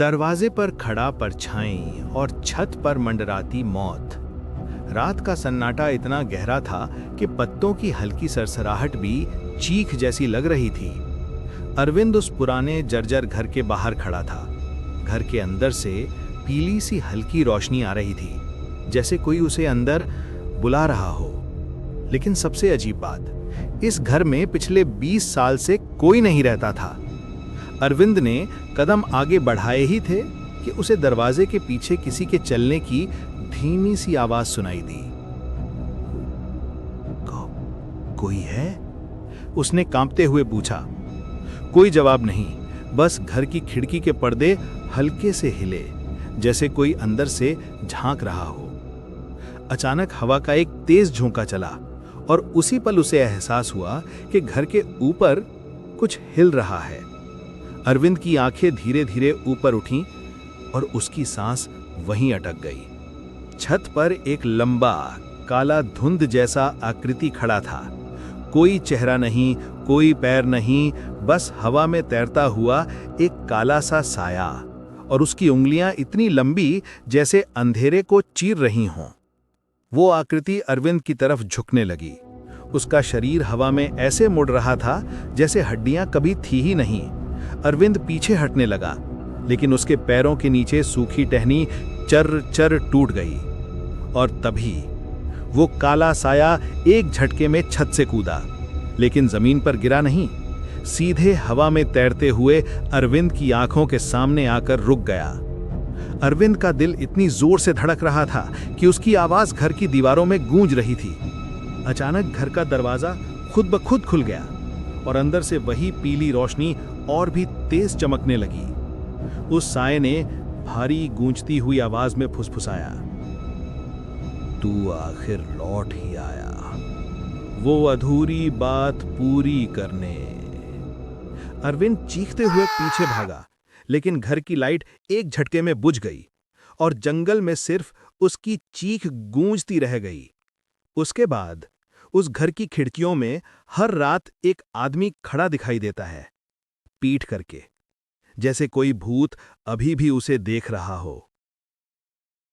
दरवाजे पर खड़ा परछाई और छत पर मंडराती मौत। रात का सन्नाटा इतना गहरा था कि पत्तों की हल्की सरसराहट भी चीख जैसी लग रही थी। अरविंद उस पुराने जर्जर घर के बाहर खड़ा था। घर के अंदर से पीली सी हल्की रोशनी आ रही थी, जैसे कोई उसे अंदर बुला रहा हो। लेकिन सबसे अजीब बात, इस घर में पिछले 20 साल से कोई नहीं रहता था। अरविंद ने कदम आगे बढ़ाए ही थे कि उसे दरवाजे के पीछे किसी के चलने की धीमी सी आवाज सुनाई दी। कोई है? उसने कांपते हुए पूछा। कोई जवाब नहीं, बस घर की खिड़की के पर्दे हल्के से हिले, जैसे कोई अंदर से झांक रहा हो। अचानक हवा का एक तेज झोंका चला और उसी पल उसे एहसास हुआ कि घर के ऊपर कुछ हिल रहा है। अरविंद की आंखें धीरे धीरे ऊपर उठीं और उसकी सांस वहीं अटक गई। छत पर एक लंबा काला धुंध जैसा आकृति खड़ा था। कोई चेहरा नहीं, कोई पैर नहीं, बस हवा में तैरता हुआ एक काला सा साया, और उसकी उंगलियां इतनी लंबी जैसे अंधेरे को चीर रही हों। वो आकृति अरविंद की तरफ झुकने लगी। उसका शरीर हवा में ऐसे मुड़ रहा था जैसे हड्डियां कभी थी ही नहीं। अरविंद पीछे हटने लगा, लेकिन उसके पैरों के नीचे सूखी टहनी चर चर टूट गई। और तभी वो काला साया एक झटके में छत से कूदा, लेकिन जमीन पर गिरा नहीं, सीधे हवा में तैरते हुए अरविंद की आंखों के सामने आकर रुक गया। अरविंद का दिल इतनी जोर से धड़क रहा था कि उसकी आवाज घर की दीवारों में गूंज रही थी। अचानक घर का दरवाजा खुद ब खुद खुल गया और अंदर से वही पीली रोशनी और भी तेज चमकने लगी। उस साये ने भारी गूंजती हुई आवाज में फुसफुसाया, तू आखिर लौट ही आया, वो अधूरी बात पूरी करने। अरविंद चीखते हुए पीछे भागा, लेकिन घर की लाइट एक झटके में बुझ गई और जंगल में सिर्फ उसकी चीख गूंजती रह गई। उसके बाद उस घर की खिड़कियों में हर रात एक आदमी खड़ा दिखाई देता है, पीठ करके, जैसे कोई भूत अभी भी उसे देख रहा हो।